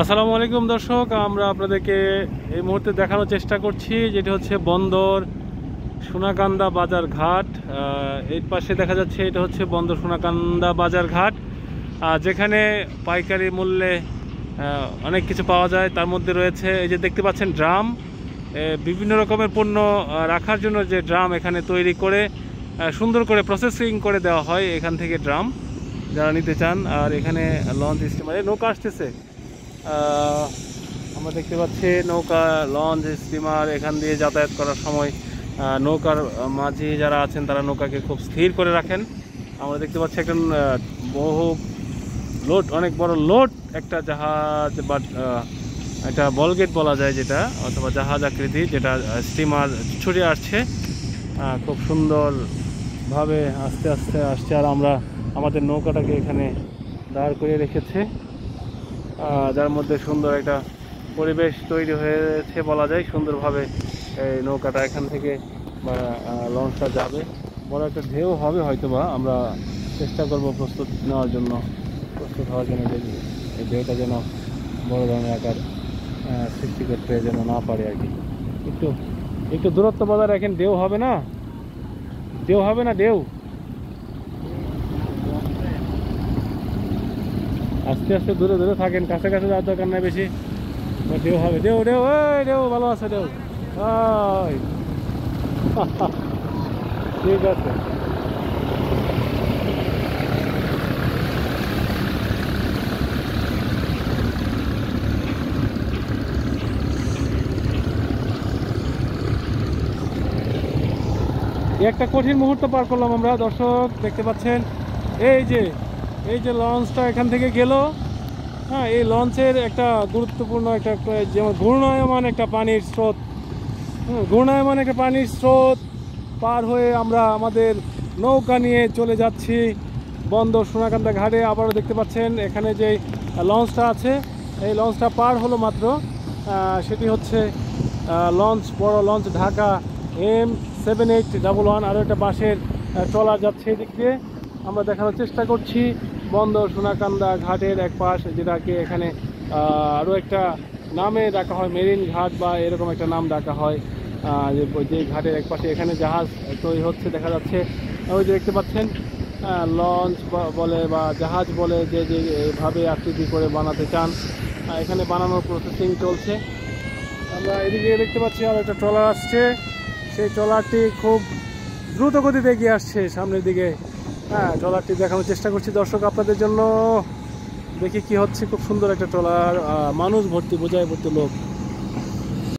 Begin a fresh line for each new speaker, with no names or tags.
আসসালামু আলাইকুম দর্শক, আমরা আপনাদেরকে এই মুহূর্তে দেখানোর চেষ্টা করছি যেটি হচ্ছে বন্দর সোনাকান্দা বাজার ঘাট। এর পাশে দেখা যাচ্ছে এটা হচ্ছে বন্দর সোনাকান্দা বাজার ঘাট, যেখানে পাইকারি মূল্যে অনেক কিছু পাওয়া যায়। তার মধ্যে রয়েছে এই যে দেখতে পাচ্ছেন ড্রাম, বিভিন্ন রকমের পণ্য রাখার জন্য যে ড্রাম এখানে তৈরি করে সুন্দর করে প্রসেসিং করে দেওয়া হয় এখান থেকে ড্রাম যারা নিতে চান। আর এখানে লঞ্চ স্টিমারে নৌকা আসতেছে, আমরা দেখতে পাচ্ছি নৌকা লঞ্চ স্টিমার এখান দিয়ে যাতায়াত করার সময় নৌকার মাঝি যারা আছেন তারা নৌকাকে খুব স্থির করে রাখেন। আমরা দেখতে পাচ্ছি একটা বহু লোড, অনেক বড় লোড একটা জাহাজ বা একটা বলগেট বলা যায় যেটা, অথবা জাহাজ আকৃতি যেটা স্টিমার ছুটে আসছে খুব সুন্দরভাবে আস্তে আস্তে আসছে। আর আমরা আমাদের নৌকাটাকে এখানে দাঁড় করিয়ে রেখেছে, যার মধ্যে সুন্দর একটা পরিবেশ তৈরি হয়েছে বলা যায়। সুন্দরভাবে এই নৌকাটা এখান থেকে বা লঞ্চটা যাবে, বড় একটা ঢেউ হবে হয়তোবা। আমরা চেষ্টা করব প্রস্তুত হওয়ার জন্য যে এই ঢেউটা যেন বড় ধরনের আকার সৃষ্টি করতে যেন না পারে আর কি। একটু একটু দূরত্ব বজায় রাখেন, ঢেউ হবে না, ঢেউ হবে না, ঢেউ আস্তে আস্তে দূরে দূরে থাকেন, কাছে কাছে যাওয়ার দরকার নাই বেশি। ঢেউ হবে, ঢেউ ঢেউ ওই ঢেউ ভালো আছে, ঢেউ ঠিক আছে। একটা কঠিন মুহূর্ত পার করলাম আমরা দর্শক, দেখতে পাচ্ছেন এই যে লঞ্চটা এখান থেকে গেল। হ্যাঁ, এই লঞ্চের একটা গুরুত্বপূর্ণ একটা যেমন ঘূর্ণায়মান একটা পানির স্রোত, ঘূর্ণায়মান একটা পানির স্রোত পার হয়ে আমরা আমাদের নৌকা নিয়ে চলে যাচ্ছি বন্দর সোনাকান্দা ঘাটে। আবারও দেখতে পাচ্ছেন এখানে যে লঞ্চটা আছে, এই লঞ্চটা পার হলো মাত্র, সেটি হচ্ছে লঞ্চ, বড় লঞ্চ ঢাকা M7811। আরও একটা বাঁশের ট্রলার যাচ্ছে এদিক দিয়ে। আমরা দেখানোর চেষ্টা করছি বন্দর সোনাকান্দা ঘাটের এক পাশ, যেটাকে এখানে আরও একটা নামে ডাকা হয়, মেরিন ঘাট বা এরকম একটা নাম ডাকা হয়। যে ঘাটের এক পাশে এখানে জাহাজ তৈরি হচ্ছে দেখা যাচ্ছে। ওই যে দেখতে পাচ্ছেন লঞ্চ বলে বা জাহাজ বলে, যে যেভাবে আকৃতি করে বানাতে চান এখানে বানানোর প্রসেসিং চলছে। আমরা এদিকে দেখতে পাচ্ছি আর একটা ট্রলার আসছে, সেই ট্রলারটি খুব দ্রুত গতিতে এগিয়ে আসছে সামনের দিকে। হ্যাঁ, ট্রলারটি দেখানোর চেষ্টা করছি দর্শক আপনাদের জন্য, দেখি কি হচ্ছে। খুব সুন্দর একটা ট্রলার, মানুষ ভর্তি, বোঝায় ভর্তি লোক।